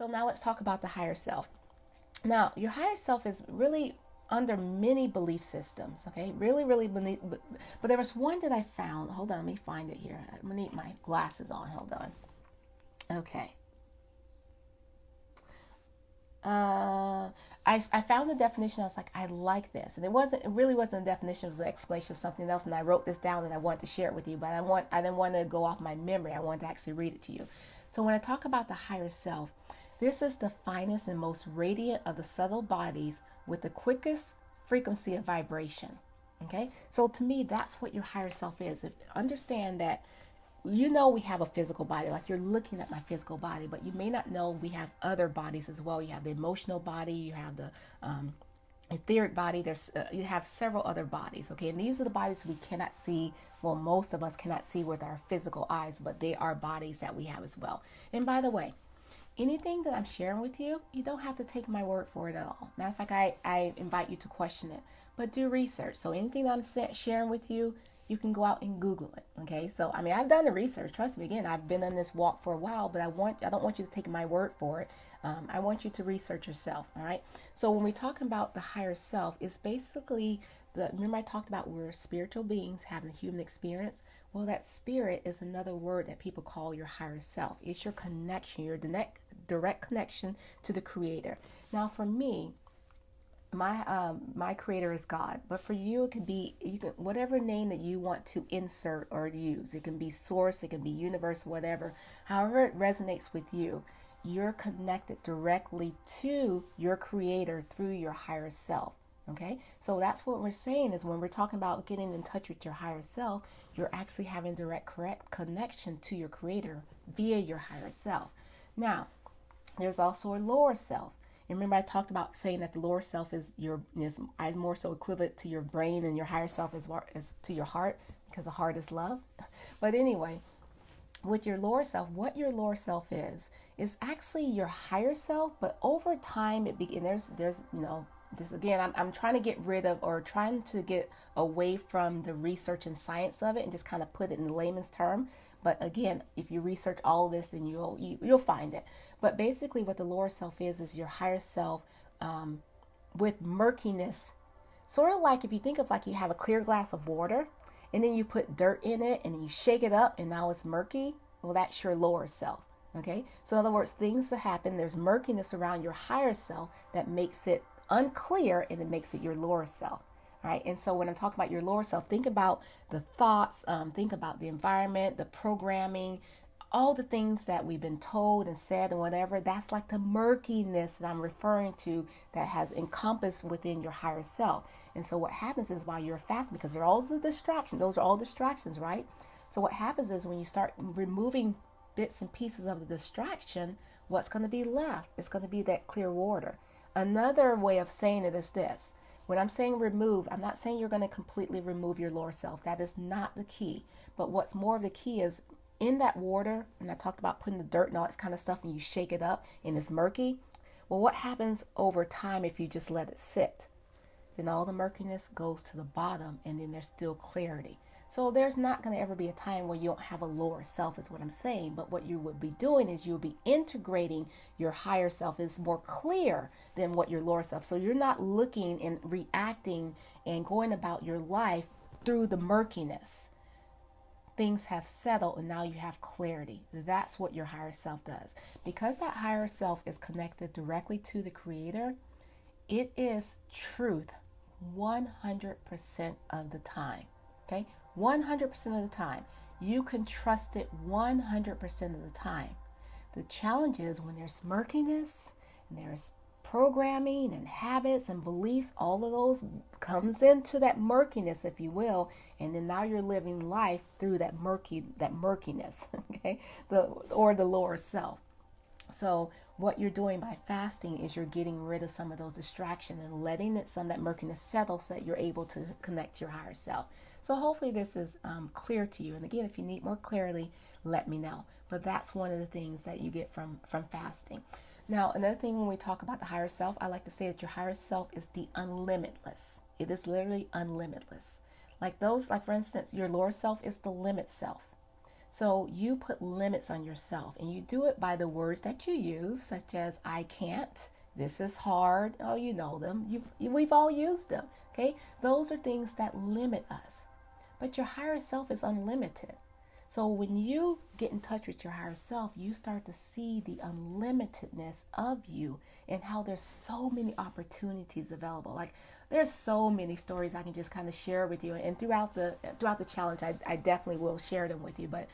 So now let's talk about the higher self. Now, your higher self is really under many belief systems, okay? Really, really beneath, but there was one that I found. Hold on, let me find it here. I'm gonna need my glasses on. Hold on. Okay. Uh, I found the definition. I was like, I like this, and it really wasn't a definition. It was an explanation of something else, and I wrote this down and I wanted to share it with you. But I didn't want to go off my memory. I wanted to actually read it to you. So when I talk about the higher self, this is the finest and most radiant of the subtle bodies with the quickest frequency of vibration. Okay, so to me, that's what your higher self is. Understand that we have a physical body, like you're looking at my physical body, but you may not know we have other bodies as well. You have the emotional body, you have the etheric body. You have several other bodies, okay? And these are the bodies we cannot see. Well, most of us cannot see with our physical eyes, but they are bodies that we have as well. And by the way, anything that I'm sharing with you, you don't have to take my word for it at all. Matter of fact, I invite you to question it, but do research. So anything that I'm sharing with you, you can go out and Google it. Okay. So, I mean, I've done the research. Trust me, again, I've been on this walk for a while, but I don't want you to take my word for it. I want you to research yourself. All right. So when we talk about the higher self, it's basically remember I talked about we're spiritual beings having a human experience. Well, that spirit is another word that people call your higher self. It's your connection, your direct connection to the creator. Now, for me, my creator is God, but for you it could be whatever name that you want to insert or use. It can be source, it can be universe, whatever. However it resonates with you, you're connected directly to your creator through your higher self. Okay, so that's what we're saying is when we're talking about getting in touch with your higher self, you're actually having direct correct connection to your creator via your higher self. Now, there's also a lower self. And remember, I talked about saying that the lower self is more so equivalent to your brain, and your higher self is to your heart, because the heart is love. But anyway, with your lower self, what your lower self is actually your higher self. But over time, and there's this again. I'm trying to get rid of, or trying to get away from the research and science of it, and just kind of put it in layman's term. But again, if you research all this, then you'll find it. But basically, what the lower self is your higher self with murkiness. Sort of like if you think of like you have a clear glass of water, and then you put dirt in it, and then you shake it up, and now it's murky. Well, that's your lower self. Okay. So in other words, things that happen, there's murkiness around your higher self that makes it unclear, and it makes it your lower self. All right. And so when I'm talking about your lower self, think about the thoughts, think about the environment, the programming, all the things that we've been told and said and whatever. That's like the murkiness that I'm referring to, that has encompassed within your higher self. And so what happens is, while you're fasting, because they're all the distractions, those are all distractions, right? So what happens is, when you start removing bits and pieces of the distraction, what's going to be left? It's going to be that clear water. Another way of saying it is this. When I'm saying remove, I'm not saying you're going to completely remove your lower self. That is not the key. But what's more of the key is, in that water, and I talked about putting the dirt and all that kind of stuff, and you shake it up and it's murky. Well, what happens over time if you just let it sit? Then all the murkiness goes to the bottom, and then there's still clarity. So there's not going to ever be a time where you don't have a lower self, is what I'm saying. But what you would be doing is you'll be integrating your higher self. Is more clear than what your lower self. So you're not looking and reacting and going about your life through the murkiness. Things have settled, and now you have clarity. That's what your higher self does. Because that higher self is connected directly to the creator, it is truth 100% of the time. Okay? 100% of the time. You can trust it 100% of the time. The challenge is when there's murkiness and there's programming and habits and beliefs, all of those comes into that murkiness, if you will, and then now you're living life through that murkiness, okay, the lower self. So what you're doing by fasting is you're getting rid of some of those distractions and letting some of that murkiness settle, so that you're able to connect to your higher self. So hopefully this is clear to you. And again, if you need more clarity, let me know. But that's one of the things that you get from fasting. Now, another thing, when we talk about the higher self, I like to say that your higher self is the unlimitless. It is literally unlimitless. Like for instance, your lower self is the limit self. So you put limits on yourself, and you do it by the words that you use, such as I can't, this is hard. Oh, you know them. We've all used them. Okay? Those are things that limit us. But your higher self is unlimited. So when you get in touch with your higher self, you start to see the unlimitedness of you and how there's so many opportunities available. Like there's so many stories I can just kind of share with you, and throughout the challenge, I definitely will share them with you. But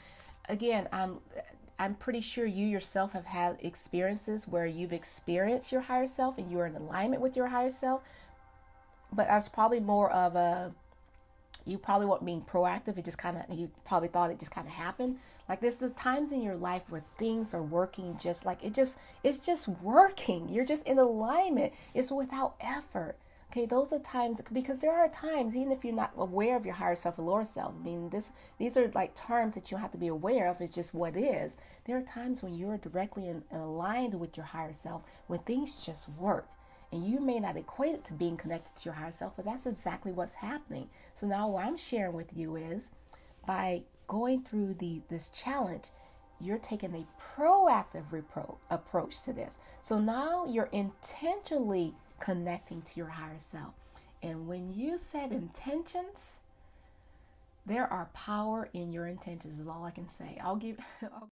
again, I'm pretty sure you yourself have had experiences where you've experienced your higher self and you're in alignment with your higher self. But I was probably more of a, you probably weren't being proactive. It just kind of, you probably thought it just kind of happened. Like there's the times in your life where things are working just like it's just working. You're just in alignment. It's without effort. Okay, those are times, because there are times, even if you're not aware of your higher self or lower self, I mean, these are like terms that you don't have to be aware of. It's just what is. There are times when you're directly aligned with your higher self, when things just work. And you may not equate it to being connected to your higher self, but that's exactly what's happening. So now what I'm sharing with you is, by going through this challenge, you're taking a proactive approach to this. So now you're intentionally connecting to your higher self. And when you set intentions, there are power in your intentions, is all I can say. I'll give